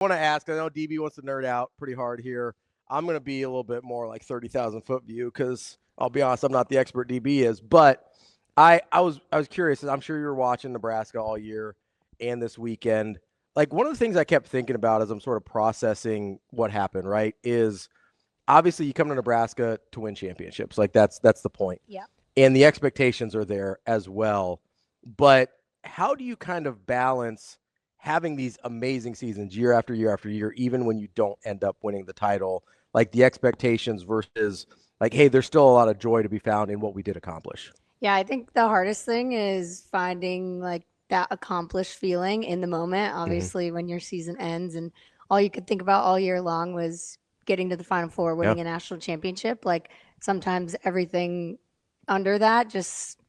want to ask, I know DB wants to nerd out pretty hard here. I'm going to be a little bit more like 30,000 foot view because I'll be honest, I'm not the expert DB is. But I was curious. I'm sure you were watching Nebraska all year and this weekend. Like one of the things I kept thinking about as I'm sort of processing what happened, right, is obviously you come to Nebraska to win championships. Like that's the point. Yeah. And the expectations are there as well. But how do you kind of balance having these amazing seasons year after year after year, even when you don't end up winning the title, like the expectations versus like, hey, there's still a lot of joy to be found in what we did accomplish? Yeah, I think the hardest thing is finding like that accomplished feeling in the moment. Obviously, when your season ends and all you could think about all year long was getting to the Final Four, Yeah. winning a national championship, like sometimes everything under that just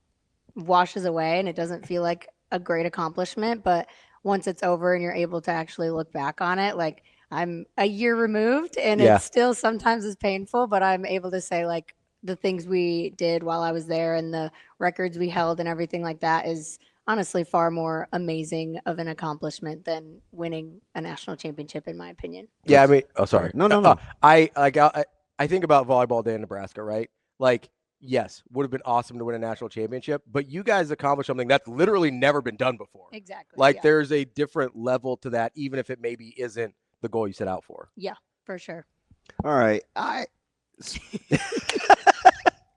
washes away and it doesn't feel like a great accomplishment. But once it's over and you're able to actually look back on it, like I'm a year removed and Yeah. it's still sometimes is painful, but I'm able to say like the things we did while I was there and the records we held and everything like that is honestly far more amazing of an accomplishment than winning a national championship, in my opinion. Yeah. I mean, oh, Sorry. sorry. No. I think about volleyball day in Nebraska, right? Like, yes, would have been awesome to win a national championship, but you guys accomplished something that's literally never been done before. Exactly. Like, yeah. there's a different level to that, even if it maybe isn't the goal you set out for. Yeah, for sure. All right.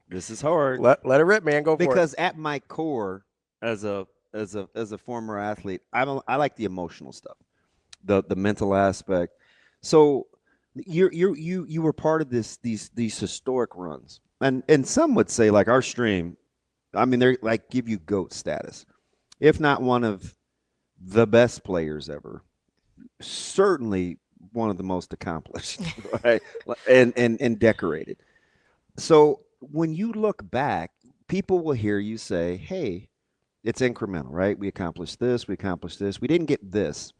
This is hard Let it rip, man. Go for it. because at my core, as a former athlete, I like the emotional stuff, the mental aspect. So you were part of these historic runs, and some would say like our stream. I mean, they're like give you GOAT status, if not one of the best players ever. Certainly one of the most accomplished, right? And decorated. So when you look back, people will hear you say, "Hey, it's incremental, right? We accomplished this, we accomplished this, we didn't get this."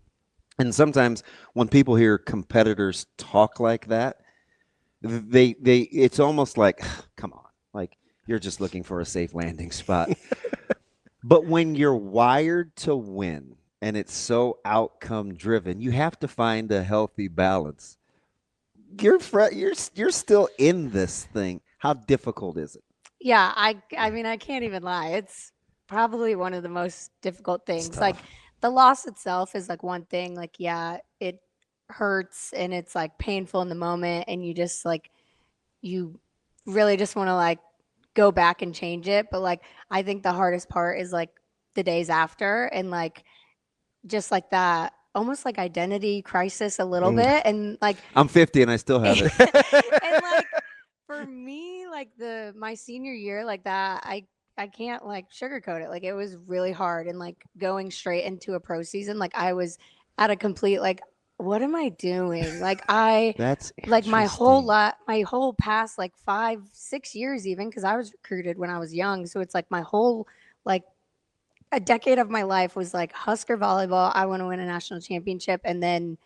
And sometimes when people hear competitors talk like that, they it's almost like, "Come on, like you're just looking for a safe landing spot." But when you're wired to win and it's so outcome driven, you have to find a healthy balance. You're still in this thing. How difficult is it? Yeah, I mean, I can't even lie. It's probably one of the most difficult things. Like Tough. the loss itself is like one thing. Like, yeah, it hurts and it's like painful in the moment and you just like you really just want to like go back and change it, but like I think the hardest part is like the days after and like just like that almost like identity crisis a little bit and like I'm 50 and I still have it. and like for me like the my senior year like that I can't like sugarcoat it. Like it was really hard and like going straight into a pro season like I was at a complete like what am I doing? Like I That's like my whole interesting. lot my whole past like 5 6 years even because I was recruited when I was young, so it's like my whole like a decade of my life was like Husker volleyball. I want to win a national championship, and then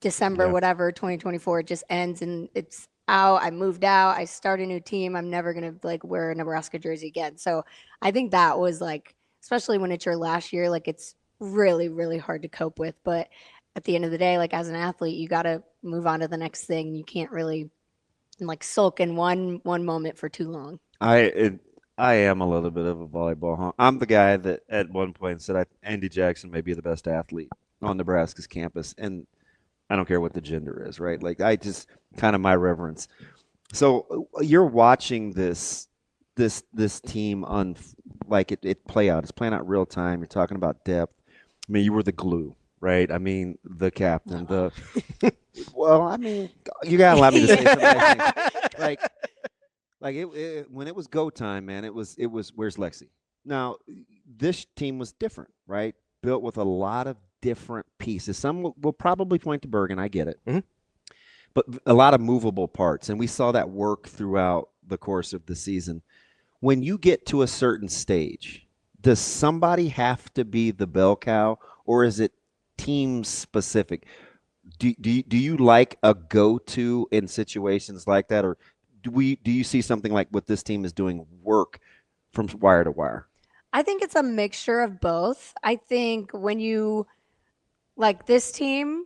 December, Yeah. whatever, 2024, it just ends and it's out. I moved out. I start a new team. I'm never gonna like wear a Nebraska jersey again. So I think that was like, especially when it's your last year, like it's really, really hard to cope with. But at the end of the day, like as an athlete, you gotta move on to the next thing. You can't really like sulk in one moment for too long. I it, I am a little bit of a volleyball honk. I'm the guy that at one point said Andy Jackson may be the best athlete on Nebraska's campus, and I don't care what the gender is, right? Like I just kind of my reverence. So you're watching this team on like it play out. It's playing out real time. You're talking about depth. I mean, you were the glue, right? I mean, the captain. The well, I mean, you gotta allow me to say some nice things. Like when it was go time, man. It was where's Lexi? Now this team was different, right? Built with a lot of different pieces. Some will probably point to Bergen. I get it, but a lot of movable parts, and we saw that work throughout the course of the season. When you get to a certain stage, does somebody have to be the bell cow, or is it team specific? Do you like a go-to in situations like that, or do you see something like what this team is doing work from wire to wire? I think it's a mixture of both. I think when you like this team,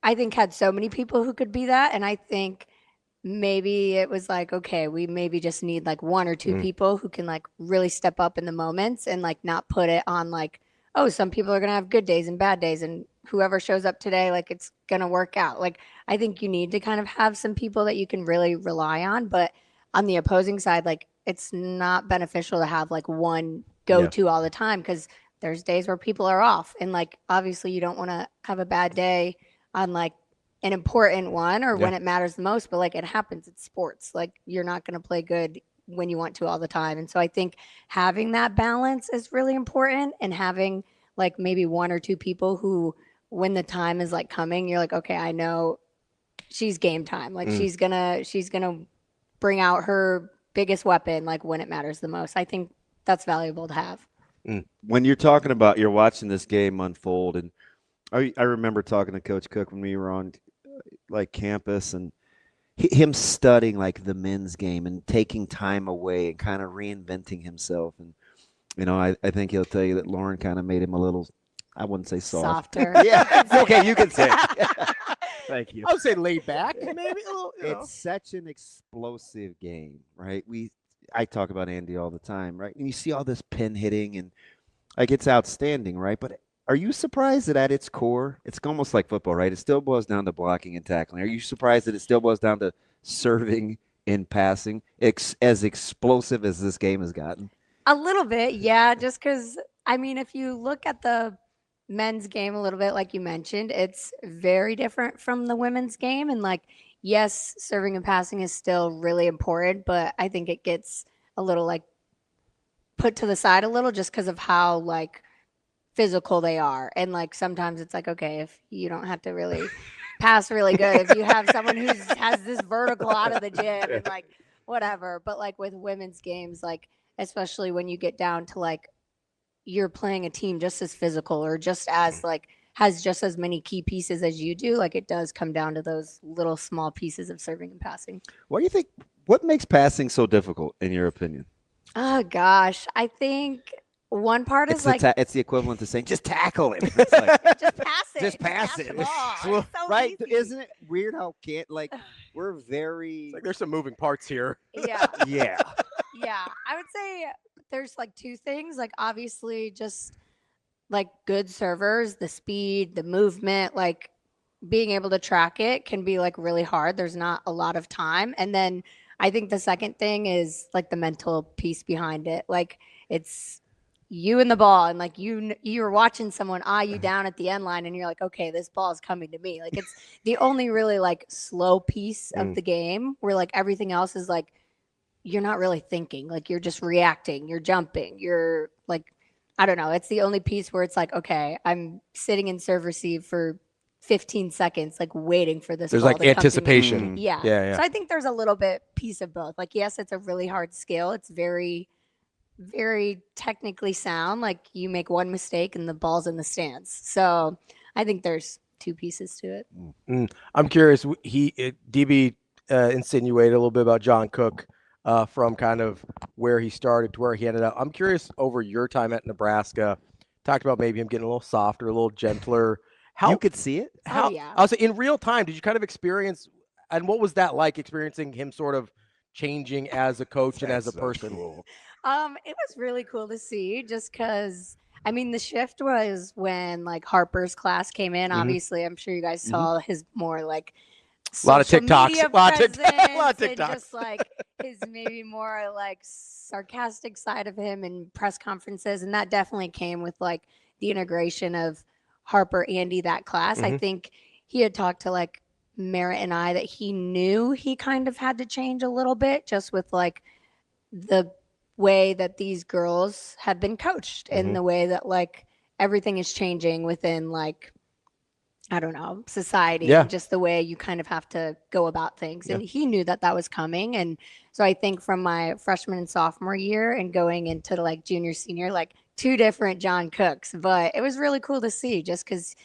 I think had so many people who could be that. And I think maybe it was like, okay, we maybe just need like one or two people who can like really step up in the moments and like not put it on like, oh, some people are going to have good days and bad days. And whoever shows up today, like it's going to work out. Like, I think you need to kind of have some people that you can really rely on. But on the opposing side, like it's not beneficial to have like one go to all the time because there's days where people are off. And like, obviously, you don't want to have a bad day on like an important one or when it matters the most, but like it happens. It's sports. Like you're not going to play good when you want to all the time. And so I think having that balance is really important and having like maybe one or two people who, when the time is like coming, you're like, okay, I know she's game time. Like she's gonna bring out her biggest weapon like when it matters the most. I think that's valuable to have. When you're talking about you're watching this game unfold, and I remember talking to Coach Cook when we were on like campus and him studying like the men's game and taking time away and kind of reinventing himself. And I think he'll tell you that Lauren kind of made him a little, I wouldn't say soft. Softer. Yeah. Okay, you can say it. Thank you. I would say laid back, maybe a little. It's such an explosive game, right? I talk about Andy all the time, right? And you see all this pin hitting and like it's outstanding, right? But are you surprised that at its core, it's almost like football, right? It still boils down to blocking and tackling. Are you surprised that it still boils down to serving and passing, as explosive as this game has gotten? A little bit, yeah. Just because, I mean, if you look at the men's game a little bit, like you mentioned, it's very different from the women's game. And, like, yes, serving and passing is still really important, but I think it gets a little, like, put to the side a little just because of how, like, physical they are. And, like, sometimes it's like, okay, if you don't have to really pass really good, if you have someone who has this vertical out of the gym and, like, whatever. But, like, with women's games, like, especially when you get down to like you're playing a team just as physical or just as like has just as many key pieces as you do, like it does come down to those little small pieces of serving and passing. What do you think? What makes passing so difficult, in your opinion? Oh gosh, I think one part is like it's the equivalent to saying just tackle him. It's like, just pass it, just pass it. the ball. It's so right? easy. Isn't it weird how we're very Like there's some moving parts here. Yeah. yeah. Yeah, I would say there's like two things. Like obviously just like good servers, the speed, the movement, like being able to track it can be like really hard. There's not a lot of time. And then I think the second thing is like the mental piece behind it. Like it's you and the ball and like you're watching someone eye you down at the end line and you're like, okay, this ball is coming to me. Like it's the only really like slow piece of the game where like everything else is like you're not really thinking, like you're just reacting, you're jumping, you're like, I don't know. It's the only piece where it's like, okay, I'm sitting in serve receive for 15 seconds, like waiting for this. There's ball like to come to me. anticipation. Yeah. Yeah. So I think there's a little bit piece of both. Like, yes, it's a really hard skill. It's very, very technically sound. Like you make one mistake and the ball's in the stands. So I think there's two pieces to it. I'm curious. DB insinuated a little bit about John Cook. From kind of where he started to where he ended up. I'm curious over your time at Nebraska, talked about maybe him getting a little softer, a little gentler. How you could see it? How, yeah. I was in real time, did you kind of experience, and what was that like experiencing him sort of changing as a coach and as a person? Cool. It was really cool to see just because, I mean, the shift was when like Harper's class came in. Obviously, I'm sure you guys saw his more like a lot of TikToks, a lot of TikToks, and just like his maybe more like sarcastic side of him in press conferences, and that definitely came with like the integration of Harper, Andy, that class. I think he had talked to like Merritt and I that he knew he kind of had to change a little bit just with like the way that these girls have been coached and the way that like everything is changing within like I don't know, society, and just the way you kind of have to go about things. And he knew that that was coming. And so I think from my freshman and sophomore year and going into like junior, senior, like two different John Cooks, but it was really cool to see just because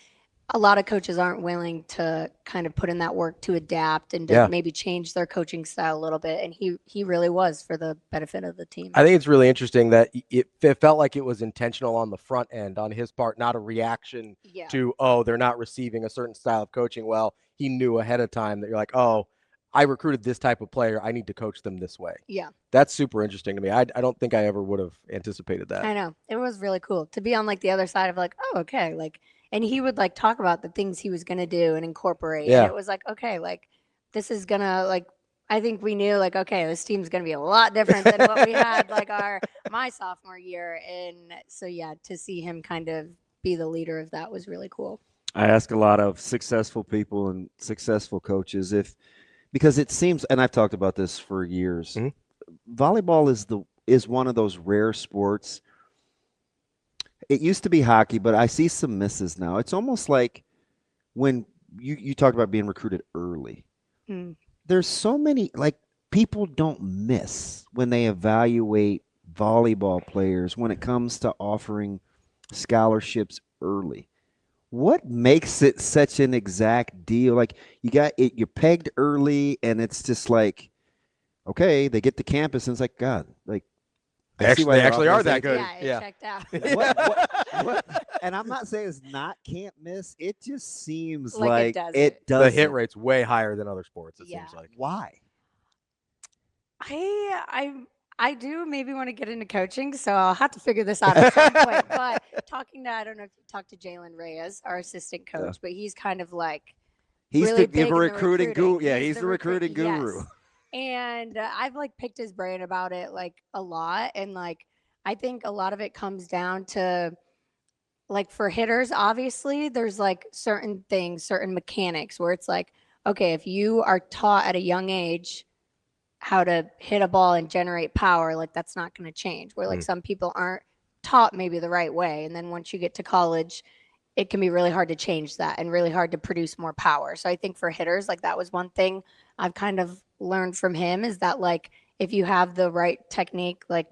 a lot of coaches aren't willing to kind of put in that work to adapt and to Yeah. maybe change their coaching style a little bit. And he really was for the benefit of the team. I think it's really interesting that it felt like it was intentional on the front end on his part, not a reaction to, oh, they're not receiving a certain style of coaching. Well, he knew ahead of time that you're like, oh, I recruited this type of player. I need to coach them this way. Yeah. That's super interesting to me. I don't think I ever would have anticipated that. I know. It was really cool to be on like the other side of like, oh, okay. Like, and he would like talk about the things he was going to do and incorporate. Yeah. And it was like, okay, like this is going to like, I think we knew like, okay, this team's going to be a lot different than what we had like my sophomore year. And so, yeah, to see him kind of be the leader of that was really cool. I ask a lot of successful people and successful coaches because it seems, and I've talked about this for years, volleyball is one of those rare sports. It used to be hockey, but I see some misses now. It's almost like when you talked about being recruited early. There's so many, like, people don't miss when they evaluate volleyball players when it comes to offering scholarships early. What makes it such an exact deal? Like, you're pegged early, and it's just like, okay, they get to campus, and it's like, God, like, they actually are that good. Yeah, it checked out. what? And I'm not saying it's not can't miss. It just seems like it does. The hit rate's way higher than other sports. It seems like. Why? I do maybe want to get into coaching, so I'll have to figure this out at some point. But I don't know if you talked to Jalen Reyes, our assistant coach, but he's kind of like really the recruiting guru. Yeah, he's the recruiting guru. Yes. And I've like picked his brain about it like a lot, and like I think a lot of it comes down to like for hitters, obviously there's like certain things, certain mechanics where it's like, okay, if you are taught at a young age how to hit a ball and generate power, like that's not going to change. Where like some people aren't taught maybe the right way, and then once you get to college, it can be really hard to change that and really hard to produce more power. So I think for hitters, like that was one thing I've kind of learned from him, is that like if you have the right technique, like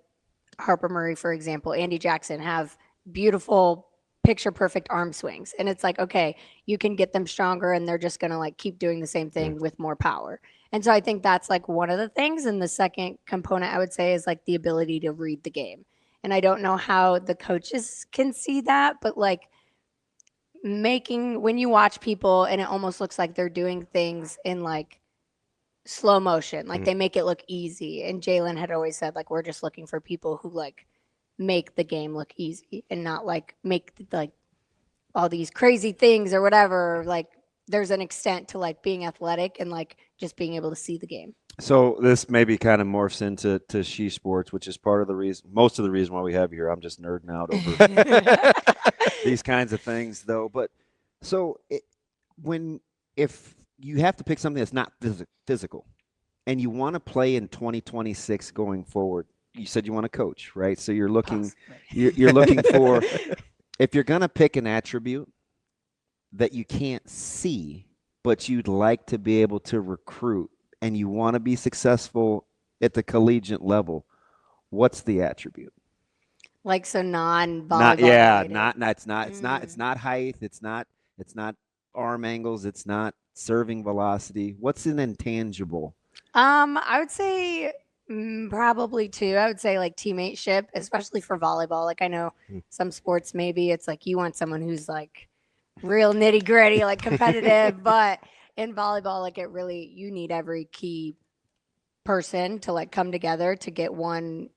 Harper Murray, for example, Andy Jackson have beautiful picture perfect arm swings, and it's like, okay, you can get them stronger and they're just going to like keep doing the same thing with more power. And so I think that's like one of the things. And the second component I would say is like the ability to read the game. And I don't know how the coaches can see that, but like when you watch people and it almost looks like they're doing things in like slow motion, like they make it look easy. And Jalen had always said, like, we're just looking for people who like make the game look easy and not like make like all these crazy things or whatever. Like there's an extent to like being athletic and like just being able to see the game. So this maybe kind of morphs into She Sports, which is part of the reason, most of the reason why we have you here. I'm just nerding out over these kinds of things, though. But so if you have to pick something that's not physical, and you want to play in 2026 going forward, you said you want to coach, right? So you're looking for, if you're going to pick an attribute that you can't see, but you'd like to be able to recruit, and you want to be successful at the collegiate level, what's the attribute? Like, so non-volleyball. It's not height. It's not arm angles. It's not serving velocity. What's an intangible? I would say probably two. I would say like teammateship, especially for volleyball. Like I know some sports, maybe it's like you want someone who's like real nitty gritty, like competitive, but in volleyball, like you need every key person to like come together to get one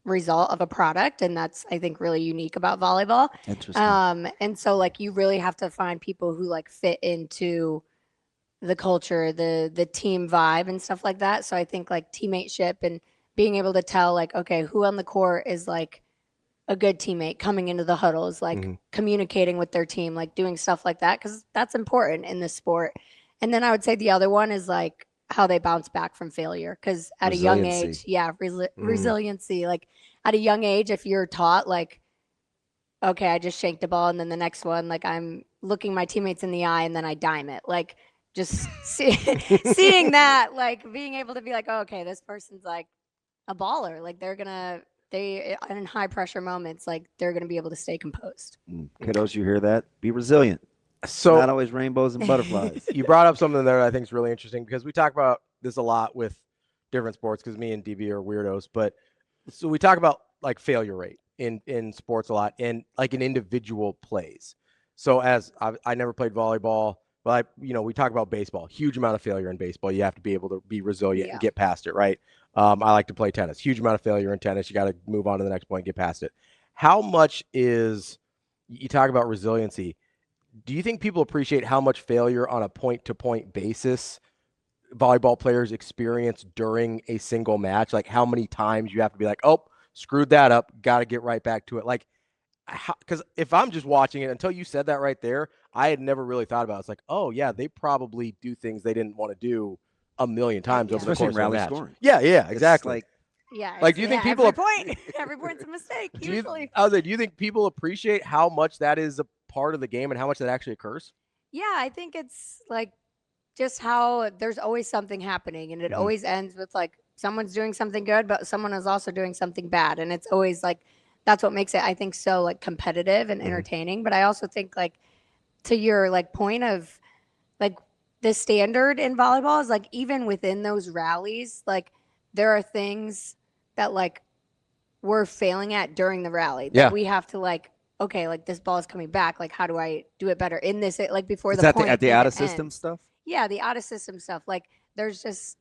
result of a product. And that's, I think, really unique about volleyball. Interesting. And so like you really have to find people who like fit into the culture, the team vibe and stuff like that. So I think like teammateship and being able to tell like, okay, who on the court is like a good teammate coming into the huddles, like communicating with their team, like doing stuff like that, because that's important in this sport. And then I would say the other one is like how they bounce back from failure. Because at a young age, resiliency, like at a young age, if you're taught like, okay, I just shanked a ball, and then the next one, like I'm looking my teammates in the eye and then I dime it, like just seeing that, like being able to be like, oh, okay, this person's like a baller, like they in high pressure moments, like they're gonna be able to stay composed. Kiddos, you hear that? Be resilient. So not always rainbows and butterflies. you brought up something there that I think is really interesting because we talk about this a lot with different sports because me and DB are weirdos. But so we talk about like failure rate in sports a lot and like an individual plays. So as I never played volleyball, but we talk about baseball, huge amount of failure in baseball. You have to be able to be resilient and get past it, right? I like to play tennis, huge amount of failure in tennis. You got to move on to the next point, get past it. How much is, you talk about resiliency. Do you think people appreciate how much failure on a point-to-point basis volleyball players experience during a single match? Like how many times you have to be like, oh, screwed that up, got to get right back to it. Like, because if I'm just watching it, until you said that right there, I had never really thought about it. It's like, oh yeah, they probably do things they didn't want to do a million times over the Especially course in rally of a match. scoring. Yeah, exactly. Like, do you think people every point's a mistake do usually? do you think people appreciate how much that is a part of the game and how much that actually occurs? Yeah, I think it's like just how there's always something happening, and it always ends with like someone's doing something good, but someone is also doing something bad, and it's always like that's what makes it, I think, so like competitive and entertaining. But I also think, like, to your like point of like the standard in volleyball is like even within those rallies, like there are things that like we're failing at during the rally that we have to like, okay, like this ball is coming back, like how do I do it better in this, like before the point at the out of even system ends. stuff? Yeah, the out of system stuff. Like there's just,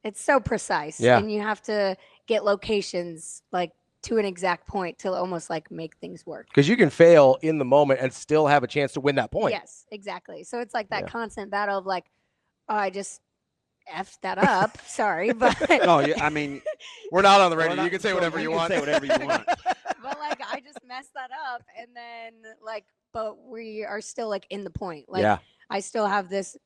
it's so precise, Yeah. and you have to get locations like to an exact point to almost like make things work. Because you can fail in the moment and still have a chance to win that point. Yes, exactly. So it's like that constant battle of like, oh, I just effed that up. Sorry, but No, I mean, we're not on the radio. You can say whatever you want. Say whatever you want. but like I just messed that up, and then like, but we are still like in the point. Like I still have this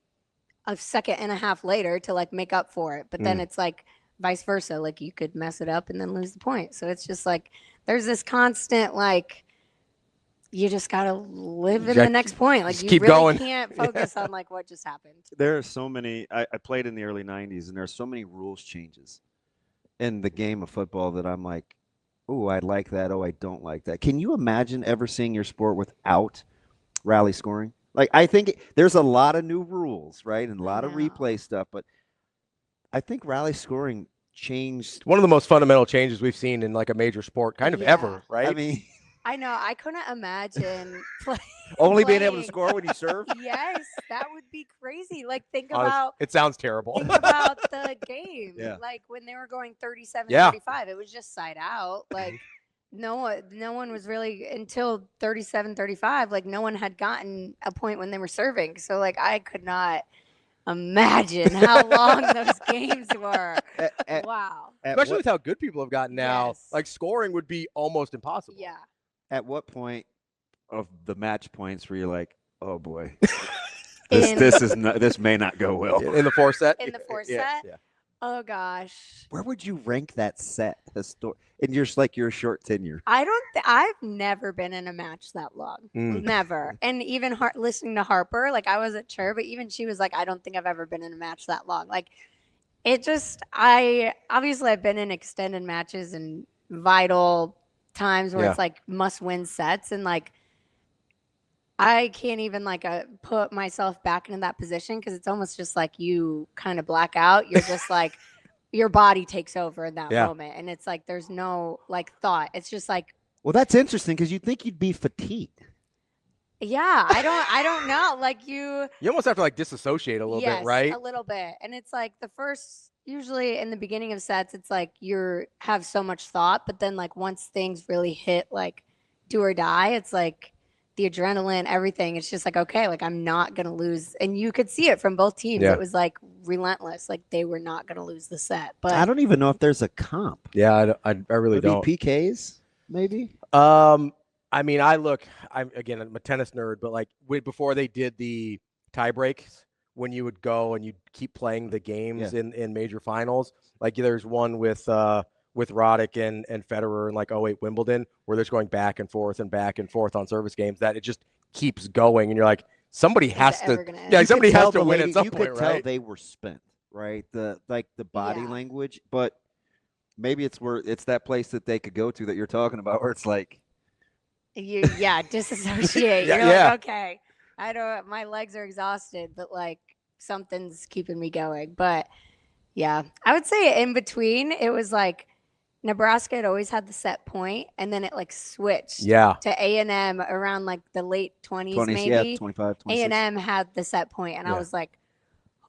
a second and a half later to like make up for it. But then it's like vice versa. Like you could mess it up and then lose the point. So it's just like there's this constant like you just gotta live in the next point. Like just you keep really going. can't focus on like what just happened. There are so many. I played in the early '90s, and there are so many rules changes in the game of football that I'm like, oh, I like that. Oh, I don't like that. Can you imagine ever seeing your sport without rally scoring? Like, I think there's a lot of new rules, right, and a lot of replay stuff, but I think rally scoring changed. One of the most fundamental changes we've seen in like a major sport kind of ever, right? I mean, I know. I couldn't imagine only being able to score when you serve. Yes, that would be crazy. Like think about it sounds terrible. Think about the game. Yeah. Like when they were going 37-35, it was just side out. Like no one was really until 37-35. Like no one had gotten a point when they were serving. So like I could not imagine how long those games were. Wow. Especially with how good people have gotten now. Like scoring would be almost impossible. Yeah. At what point of the match points were you like, oh boy, this may not go well? In the four set? In the four set? Yeah. Oh gosh. Where would you rank that set? In your short tenure. I've never been in a match that long. Never. And even listening to Harper, like I wasn't sure, but even she was like, I don't think I've ever been in a match that long. Like it just, obviously I've been in extended matches and vital times where it's like must win sets, and like I can't even like put myself back into that position because it's almost just like you kind of black out. You're just like your body takes over in that moment, and it's like there's no like thought. It's just like, well, that's interesting because you'd think you'd be fatigued. Yeah, I don't know. Like you almost have to like disassociate a little bit, right? A little bit. And it's like the first, usually in the beginning of sets, it's like you have so much thought, but then like once things really hit like do or die, it's like the adrenaline, everything. It's just like, okay, like I'm not going to lose. And you could see it from both teams. It was like relentless. Like they were not going to lose the set. But I don't even know if there's a comp. Yeah, I really don't. PKs, maybe? I mean, I'm a tennis nerd, but like before they did the tie breaks, when you would go and you'd keep playing the games in major finals, like there's one with Roddick and Federer and like 08 Wimbledon, where they're just going back and forth on service games, that it just keeps going, and you're like, somebody has to, somebody has to win at some point, right? You could tell they were spent, right? The body language, but maybe it's that place that they could go to that you're talking about, where it's like. You disassociate. You're like, okay, I don't. My legs are exhausted, but like something's keeping me going. But yeah, I would say in between, it was like Nebraska had always had the set point, and then it like switched Yeah. to A&M around like the late 20s, 20s, maybe. yeah, 25, 26. A&M had the set point, and I Yeah. was like,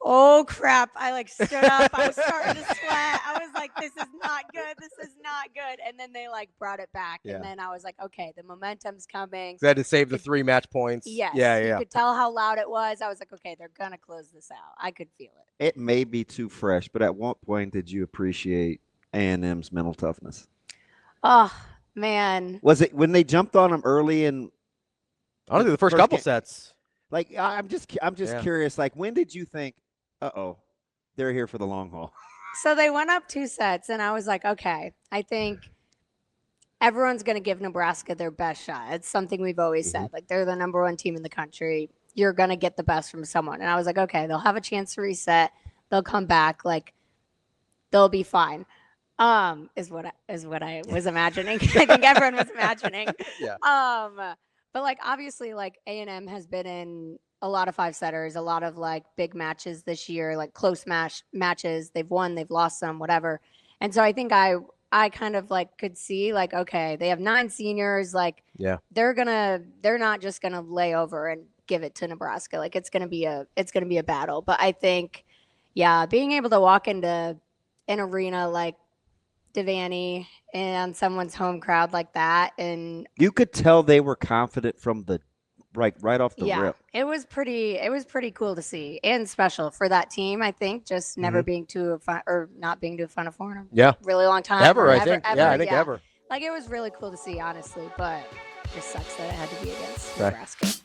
oh crap. I like stood up. I was starting to sweat. I was like, this is not good. This is not good. And then they like brought it back. Yeah. And then I was like, okay, the momentum's coming. They had to save the 3 match points. Yes. Yeah. You could tell how loud it was. I was like, okay, they're going to close this out. I could feel it. It may be too fresh, but at what point did you appreciate A&M's mental toughness? Oh, man. Was it when they jumped on them early and Honestly, the first couple sets. like I'm just curious, like when did you think, uh-oh, they're here for the long haul? So they went up 2 sets, and I was like, okay, I think everyone's going to give Nebraska their best shot. It's something we've always said. Like, they're the number 1 team in the country. You're going to get the best from someone. And I was like, okay, they'll have a chance to reset. They'll come back. Like, they'll be fine. Is what I was imagining. I think everyone was imagining. Yeah. But like obviously like A&M has been in a lot of 5-setters, a lot of like big matches this year, like close matches. They've won, they've lost some, whatever. And so I think I kind of like could see like, okay, they have 9 seniors. Like, Yeah. they're not just gonna lay over and give it to Nebraska. Like it's gonna be a battle. But I think, yeah, being able to walk into an arena like Devaney and someone's home crowd like that, and You could tell they were confident from the right off the rip. it was pretty cool to see and special for that team. I think just never being to a not being to a Final Four in a Yeah. really long time. Ever, or I think. Yeah, I think ever. Like it was really cool to see, honestly, but it just sucks that it had to be against Okay. Nebraska.